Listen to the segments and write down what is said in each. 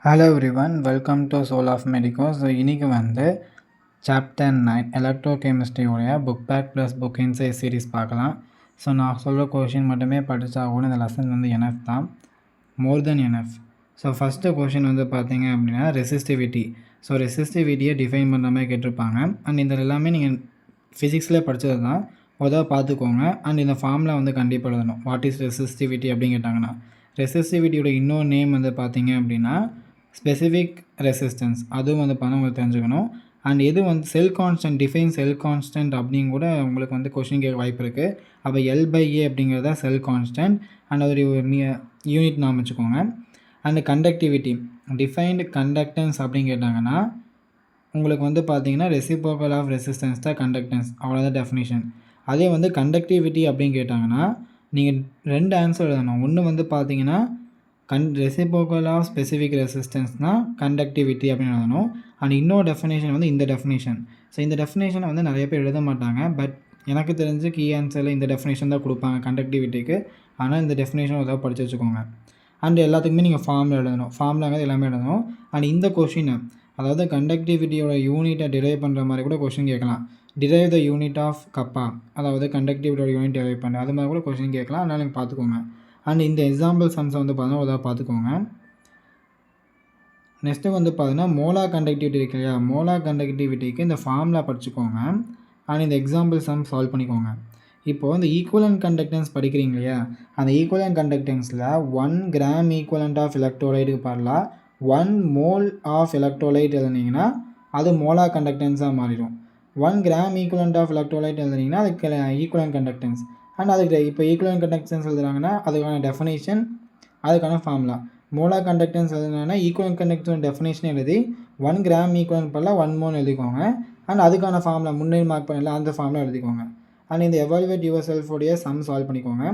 Hello everyone, welcome to Soul of Medico. So இன்றைக்கி chapter 9 electro கெமிஸ்ட்ரியோடைய book back plus book inside series பார்க்கலாம். So நான் சொல்கிற question மட்டுமே படித்தா கூட இந்த லெசன் எனஃப் தான், மோர் தென் எனஃப். ஸோ ஃபஸ்ட்டு கொஷின் பார்த்தீங்க அப்படின்னா ரெசிஸ்டிவிட்டி. ஸோ ரெசிஸ்டிவிட்டியை டிஃபைன் பண்ணுற மாதிரி கேட்டிருப்பாங்க. அண்ட் இந்த எல்லாமே நீங்கள் ஃபிசிக்ஸ்லேயே படித்தது தான், உதவ பார்த்துக்கோங்க. அண்ட் இந்த ஃபார்மில் கண்டிப்பாக எழுதணும். வாட் இஸ் ரெசிஸ்டிவிட்டி அப்படின்னு கேட்டாங்கன்னா, ரெசிஸ்டிவிட்டியோட இன்னொரு நேம் பார்த்தீங்க அப்படின்னா ஸ்பெசிஃபிக் ரெசிஸ்டன்ஸ். அதுவும் உங்களுக்கு தெரிஞ்சுக்கணும். அண்ட் எது செல் கான்ஸ்டன்ட், டிஃபைன் செல் கான்ஸ்டன்ட் அப்படின்னு கூட உங்களுக்கு கொஷின் கேட்க வாய்ப்பு இருக்குது. அப்போ L/A அப்படிங்கிறத செல் கான்ஸ்டன்ட். அண்ட் அது ஒரு யூனிட் நாம் வச்சுக்கோங்க. அண்ட் கண்டக்டிவிட்டி, டிஃபைன்டு கண்டக்டன்ஸ் அப்படின்னு கேட்டாங்கன்னா உங்களுக்கு பார்த்தீங்கன்னா ரெசிப்ரோக்கல் ஆஃப் ரெசிஸ்டன்ஸ் தான் கண்டக்டன்ஸ், அவ்வளோதான் டெஃபினிஷன். அதே கண்டக்டிவிட்டி அப்படின்னு கேட்டாங்கன்னா நீங்கள் 2 ஆன்சர் எழுதணும். ஒன்று பார்த்தீங்கன்னா ரெசிப்ரோக்கல் ஆஃப் ஸ்பெசிஃபிக் ரெசிஸ்டன்ஸ்னால் கண்டக்டிவிட்டி அப்படின்னு எழுதணும். அண்ட் இன்னொரு டெஃபினேஷன் இந்த டெஃபினேஷன். ஸோ இந்த டெஃபினேஷனை நிறைய பேர் எழுத மாட்டாங்க. பட் எனக்கு தெரிஞ்சு கீ ஆன்சரில் இந்த டெஃபினேஷன் தான் கொடுப்பாங்க கண்டக்டிவிட்டிக்கு. ஆனால் இந்த டெஃபினேஷன் ஏதாவது படித்து வச்சுக்கோங்க. அண்ட் எல்லாத்துக்குமே நீங்கள் ஃபார்மில் எழுதணும். ஃபார்முலாங்கிறது எல்லாமே எழுதணும். அண்ட் இந்த கொஷினை, அதாவது கண்டக்டிவிட்டியோட யூனிட்டை டிரைவ் பண்ணுற மாதிரி கூட கொஷின் கேட்கலாம். டிரைவ் த யூனிட் ஆஃப் கப்பா, அதாவது கண்டக்டிவிட்டியோட யூனிட் டிரைவ் பண்ணுற அது மாதிரி கூட கொஷின் கேட்கலாம். அதனால் நீங்கள் பார்த்துக்கோங்க. அண்ட் இந்த எக்ஸாம்பிள் சம்ஸை பார்த்தீங்கன்னா உதவ பார்த்துக்கோங்க. நெக்ஸ்ட்டு பார்த்தீங்கன்னா மோலார் கண்டக்டிவிட்டி இருக்கு இல்லையா, மோலார் கண்டக்டிவிட்டிக்கு இந்த ஃபார்முலா படிச்சுக்கோங்க. அண்ட் இந்த எக்ஸாம்பிள் சம் சால்வ் பண்ணிக்கோங்க. இப்போது இந்த ஈக்குவலன்ட் கண்டக்டன்ஸ் படிக்கிறீங்க இல்லையா, அந்த ஈக்குவலன்ட் கண்டக்டன்ஸில் 1 கிராம் ஈக்குவலன்ட் ஆஃப் எலக்ட்ரோலைட்டுக்கு பாடலாம் 1 மோல் ஆஃப் எலக்ட்ரோலைட் எழுதுனீங்கன்னா அது மோலார் கண்டக்டன்ஸாக மாறிடும். 1 கிராம் ஈக்குவலன்ட் ஆஃப் எலக்ட்ரோலைட் எழுதுனீங்கன்னா அதுக்கு ஈக்குவலன்ட் கண்டக்டன்ஸ். அண்ட் அதுக்கு இப்போ ஈக்குவலன்ட் கண்டக்டன்ஸ் எழுதுறாங்கன்னா அதுக்கான டெஃபினேஷன், அதுக்கான ஃபார்முலா. மோலார் கண்டக்டன்ஸ் எழுதுனா ஈக்குவலன்ட் கண்டக்டன்ஸ் டெஃபினேஷன் எழுதி 1 கிராம் ஈக்குவலன்ட் பண்ணலாம் 1 மோல் எழுதிக்கோங்க. அண்ட் அதுக்கான ஃபார்முலா முன்னே மார்க் பண்ணல அந்த ஃபார்முலா எழுதிக்கோங்க. அண்ட் இந்த எவாலுவேட் யுவர் செல்ஃபோடைய சம் சால்வ் பண்ணிக்கோங்க.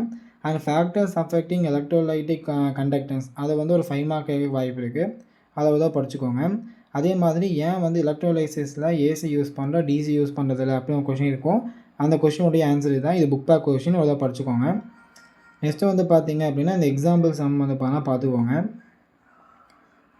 And factors affecting electrolytic conductance அது ஒரு 5 மார்க் வாய்ப்பு இருக்குது, அதை படிச்சுக்கோங்க. அதே மாதிரி ஏன் எலக்ட்ரோலைசிஸில் ஏசி யூஸ் பண்ணுறோம் டிசி யூஸ் பண்ணுறதில்ல அப்படின்னு ஒரு கொஷின் இருக்கும். அந்த கொஷினுடைய ஆன்சர் தான் இது. புக் பேக் கொஷின் அதை படிச்சுக்கோங்க. நெக்ஸ்ட்டு பார்த்தீங்க அப்படின்னா இந்த எக்ஸாம்பிள் சம் பார்த்துக்கோங்க.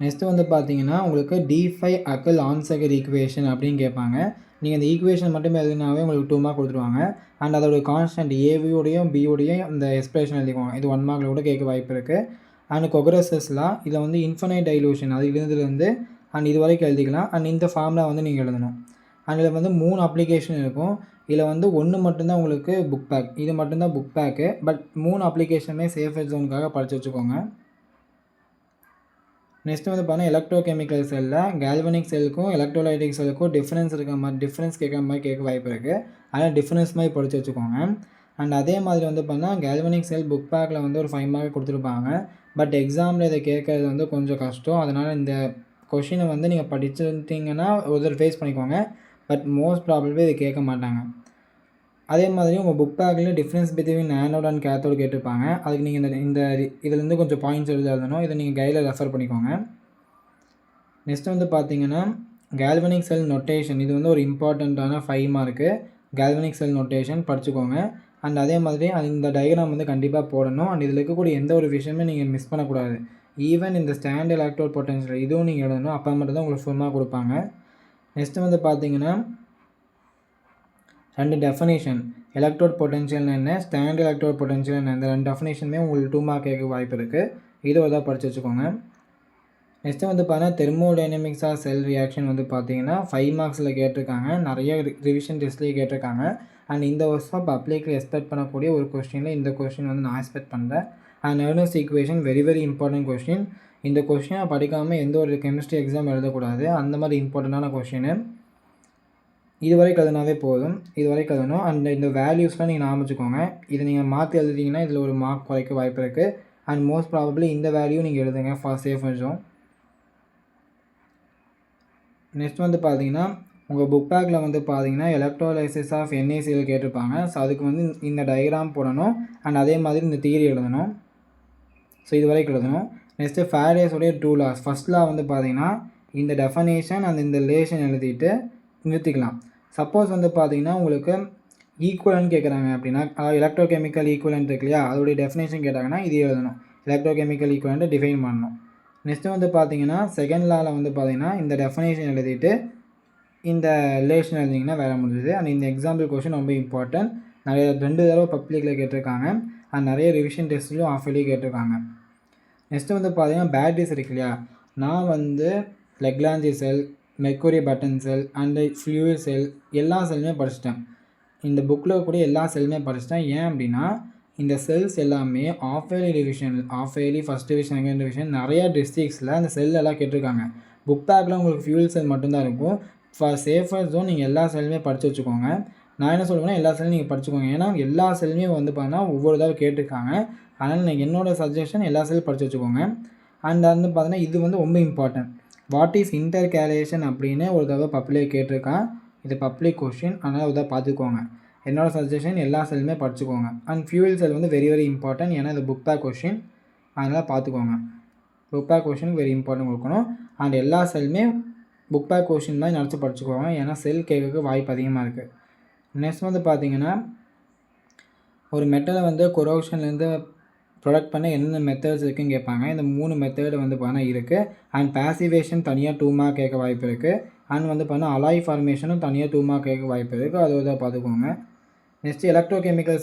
நெக்ஸ்ட்டு பார்த்தீங்கன்னா உங்களுக்கு d5 அக்கல் ஆன்சகர் ஈக்குவேஷன் அப்படின்னு கேட்பாங்க. நீங்கள் இந்த ஈக்குவேஷன் மட்டுமே எழுதினாவே உங்களுக்கு 2 மார்க் கொடுத்துருவாங்க. அண்ட் அதோடைய கான்ஸ்டன்ட் ஏவியோடையும் பியோடையும் இந்த எக்ஸ்பிரஷன் எழுதிக்கோங்க. இது 1 மார்க்கில் கூட கேட்க வாய்ப்பு இருக்குது. அண்ட் கொக்ரஸஸ்லாம் இதில் இன்ஃபனைட் டைலூஷன் அது இருந்ததுலேருந்து அண்ட் இது வரைக்கும் எழுதிக்கலாம். அண்ட் இந்த ஃபார்முலா நீங்கள் எழுதணும். அண்ட் இதில் 3 அப்ளிகேஷன் இருக்கும். இதில் 1 மட்டும்தான் உங்களுக்கு புக் பேக், இது மட்டும்தான் புக் பேக்கு. பட் 3 அப்ளிகேஷனுமே சேஃப் ஜோனுக்காக படித்து வச்சுக்கோங்க. நெக்ஸ்ட்டு பார்த்தீங்கன்னா எலக்ட்ரோ கெமிக்கல் செல்லில் கேல்வனிக் செல்லுக்கும் எலக்ட்ரோலைட்டிக் செல்லுக்கும் டிஃப்ரென்ஸ் இருக்க மாதிரி டிஃப்ரென்ஸ் கேட்குற மாதிரி கேட்க வாய்ப்பு இருக்குது. அதனால் டிஃப்ரென்ஸ் மாதிரி படித்து வச்சுக்கோங்க. அண்ட் அதே மாதிரி பார்த்தீங்கன்னா கேல்வனிக் செல் புக் பேக்கில் ஒரு 5 மார்க் கொடுத்துருப்பாங்க. பட் எக்ஸாமில் இதை கேட்குறது கொஞ்சம் கஷ்டம். அதனால் இந்த கொஷினை நீங்கள் படிச்சுட்டிங்கன்னா ஒரு ஃபேஸ் பண்ணிக்கோங்க. பட் மோஸ்ட் ப்ராபபிளாக இதை கேட்க மாட்டாங்க. அதே மாதிரி உங்கள் புக் பேக்கில் difference between anode and cathode கேட்டிருப்பாங்க. அதுக்கு நீங்கள் இந்த இதிலேருந்து கொஞ்சம் பாயிண்ட்ஸ் எழுதணும். இதை நீங்கள் கையில் ரெஃபர் பண்ணிக்கோங்க. நெக்ஸ்ட்டு பார்த்தீங்கன்னா கேல்வனிக் செல் நொட்டேஷன், இது ஒரு இம்பார்ட்டண்ட்டான 5 மார்க்கு. கேல்வனிக் செல் நொட்டேஷன் படிச்சுக்கோங்க. அண்ட் அதே மாதிரி இந்த டயக்ராம் கண்டிப்பாக போடணும். அண்ட் இதில் இருக்கக்கூடிய எந்த ஒரு விஷயமே நீங்கள் மிஸ் பண்ணக்கூடாது. ஈவன் இந்த ஸ்டாண்ட் எலக்ட்ரோட் பொட்டன்ஷியல் இதுவும் நீங்கள் எழுதணும். அப்போ மட்டும் தான் உங்களுக்கு ஃபுல் மார்க் கொடுப்பாங்க. நெக்ஸ்ட்டு பார்த்தீங்கன்னா 2 டெஃபினேஷன், எலக்ட்ரோட் பொட்டன்ஷியல் என்ன, ஸ்டாண்ட் எலக்ட்ரோட் பொட்டன்ஷியல் என்ன, இந்த 2 டெஃபினேஷனுமே உங்களுக்கு 2 மார்க் கேட்க வாய்ப்பு இருக்குது. இதை தான் படித்து வச்சுக்கோங்க. நெக்ஸ்ட்டு பார்த்தீங்கன்னா தெர்மோடைனமிக்ஸ் ஆஃப் செல் ரியாக்ஷன் பார்த்தீங்கன்னா 5 மார்க்ஸில் கேட்டிருக்காங்க. நிறைய ரிவிஷன் டெஸ்ட்லேயே கேட்டிருக்காங்க. அண்ட் இந்த வருஷம் பப்ளிக்கில் எக்ஸ்பெக்ட் பண்ணக்கூடிய ஒரு கொஸ்டினில் இந்த கொஸ்டின் நான் எக்ஸ்பெக்ட் பண்ணுறேன். And Nernst equation very very important question. இந்த கொஸ்டினை படிக்காமல் எந்த ஒரு கெமிஸ்ட்ரி எக்ஸாம் எழுதக்கூடாது. அந்த மாதிரி இம்பார்ட்டண்டான கொஸ்டின். இது வரைக்கும் எழுதினாவே போதும், இது வரைக்கும் எழுதணும். அண்ட் இந்த வேல்யூஸ்லாம் நீங்கள் ஞாபகம் வச்சுக்கோங்க. இதை நீங்கள் மாற்றி எழுதிட்டிங்கன்னா இதில் ஒரு மார்க் குறைக்க வாய்ப்பு இருக்குது. அண்ட் மோஸ்ட் ப்ராபப்ளி இந்த வேல்யூ நீங்கள் எழுதுங்க ஃபார் சேஃப் ஜோன். நெக்ஸ்ட் பார்த்தீங்கன்னா உங்கள் புக் பேக்கில் பார்த்தீங்கன்னா எலக்ட்ரோலைசிஸ் ஆஃப் NaCl கேட்டிருப்பாங்க. ஸோ அதுக்கு இந்த டயக்ராம் போடணும். அண்ட் அதே மாதிரி இந்த தியரி எழுதணும். ஸோ இது வரைக்கும் எழுதணும். நெக்ஸ்ட்டு ஃபேரடேஸோடைய 2 லாஸ். ஃபஸ்ட் லா பார்த்தீங்கன்னா இந்த டெஃபனேஷன் அண்ட் இந்த ரிலேஷன் எழுதிட்டு நிறுத்திக்கலாம். சப்போஸ் பார்த்தீங்கன்னா உங்களுக்கு ஈக்குவலன்ட் கேட்குறாங்க அப்படின்னா, எலக்ட்ரோ கெமிக்கல் ஈக்குவலன்ட் இருக்கு இல்லையா, அதோடைய டெஃபினேஷன் கேட்டாங்கன்னா இது எழுதணும். எலக்ட்ரோ கெமிக்கல் ஈக்குவலண்ட்டை டிஃபைன் பண்ணணும். நெக்ஸ்ட்டு வந்து பார்த்தீங்கன்னா செகண்ட் லாவில் வந்து பார்த்தீங்கன்னா இந்த டெஃபனேஷன் எழுதிட்டு இந்த ரிலேஷன் எழுதிங்கன்னா வேலை முடிஞ்சுது. அண்ட் இந்த எக்ஸாம்பிள் கொஷின் ரொம்ப இம்பார்ட்டன்ட். நிறைய 2 தடவை பப்ளிக்கில் கேட்டிருக்காங்க. அண்ட் நிறைய ரிவிஷன் டெஸ்ட்லையும் ஆஃப் இயர்லி கேட்டிருக்காங்க. நெக்ஸ்ட்டு வந்து பார்த்தீங்கன்னா பேட்டரிஸ் இருக்கு இல்லையா, நான் வந்து Leclanche cell, mercury button cell and fluid cell எல்லா செல்லுமே படிச்சிட்டேன். இந்த புக்கில் இருக்கக்கூடிய எல்லா செல்லுமே படிச்சிட்டேன். ஏன் அப்படின்னா இந்த செல்ஸ் எல்லாமே half yearly revision, half yearly first division, second division நிறையா டிஸ்ட்ரிக்ஸில் அந்த செல் எல்லாம் கேட்டிருக்காங்க. புக் பேக்கில் உங்களுக்கு ஃபியூல் செல் மட்டும்தான் இருக்கும். ஃபார் சேஃபர் ஜோன் நீங்கள் எல்லா செல்லுமே படித்து வச்சுக்கோங்க. நான் என்ன சொல்லுவேன்னா எல்லா செல்லும் நீங்கள் படிச்சுக்கோங்க. ஏன்னா எல்லா செல்லுமே வந்து பார்த்தீங்கன்னா ஒவ்வொரு தடவை கேட்டிருக்காங்க. அதனால் நீங்கள் என்னோடய சஜஷன் எல்லா செல்லும் படித்து வச்சுக்கோங்க. அண்ட் வந்து பார்த்தீங்கன்னா இது வந்து ரொம்ப இம்பார்ட்டன்ட். வாட் இஸ் இன்டர்கேலேஷன் அப்படின்னு ஒரு தடவை பப்ளிக் கேட்டிருக்கான். இது பப்ளிக் கொஷின், அதனால் ஒரு தடவை பார்த்துக்கோங்க. என்னோடய சஜஷன் எல்லா செல்லுமே படிச்சுக்கோங்க. அண்ட் ஃபியூல் செல் வந்து வெரி வெரி இம்பார்ட்டன்ட். ஏன்னா இது புக் பேக் கொஷின், அதனால் பார்த்துக்கோங்க. புக் பேக் கொஷினுக்கு வெரி இம்பார்ட்டன்ட் கொடுக்கணும். அண்ட் எல்லா செல்லுமே புக் பேக் கொஷின் தான் நினச்சி படிச்சுக்கோங்க. ஏன்னா செல் கேட்கறதுக்கு வாய்ப்பு அதிகமாக இருக்குது. நெக்ஸ்ட் வந்து பார்த்தீங்கன்னா ஒரு மெட்டலை வந்து கொரோஷன்லேருந்து ப்ரொடக்ட் பண்ண என்னென்ன மெத்தட்ஸ் இருக்குதுன்னு கேட்பாங்க. இந்த 3 மெத்தடு வந்து பார்த்தீங்கன்னா இருக்குது. அண்ட் பேசிவேஷன் தனியாக 2 மார்க் கேட்க வாய்ப்பு இருக்குது. அண்ட் வந்து பார்த்தீங்கன்னா அலாய் ஃபார்மேஷனும் தனியாக 2 மார்க் கேட்க வாய்ப்பு இருக்குது. அது தான் பார்த்துக்கோங்க. நெக்ஸ்ட்டு எலக்ட்ரோகெமிக்கல்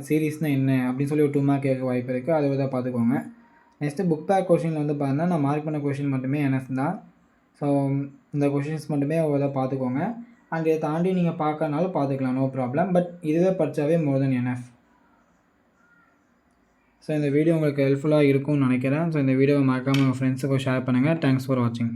சீரீஸ்னால் என்ன அப்படின்னு சொல்லி ஒரு 2 மார்க் கேட்க வாய்ப்பு இருக்குது. அதை தான் பார்த்துக்கோங்க. நெக்ஸ்ட்டு புக் பேக் கொஷின் வந்து பார்த்தீங்கன்னா நான் மார்க் பண்ண கொஷின் மட்டுமே NF தான். ஸோ இந்த கொஷின்ஸ் மட்டுமே அதை பார்த்துக்கோங்க. அண்ட் இதை தாண்டி நீங்கள் பார்க்கறனாலும் பார்த்துக்கலாம், நோ ப்ராப்ளம். பட் இதுவே படித்தாவே மோர் தென் NF. ஸோ இந்த வீடியோ உங்களுக்கு ஹெல்ப்ஃபுல்லாக இருக்கும்னு நினைக்கிறேன். ஸோ இந்த வீடியோவை மறக்காமல் உங்கள் ஃப்ரெண்ட்ஸுக்கு ஷேர் பண்ணுங்கள். தேங்க்ஸ் ஃபார் வாட்சிங்.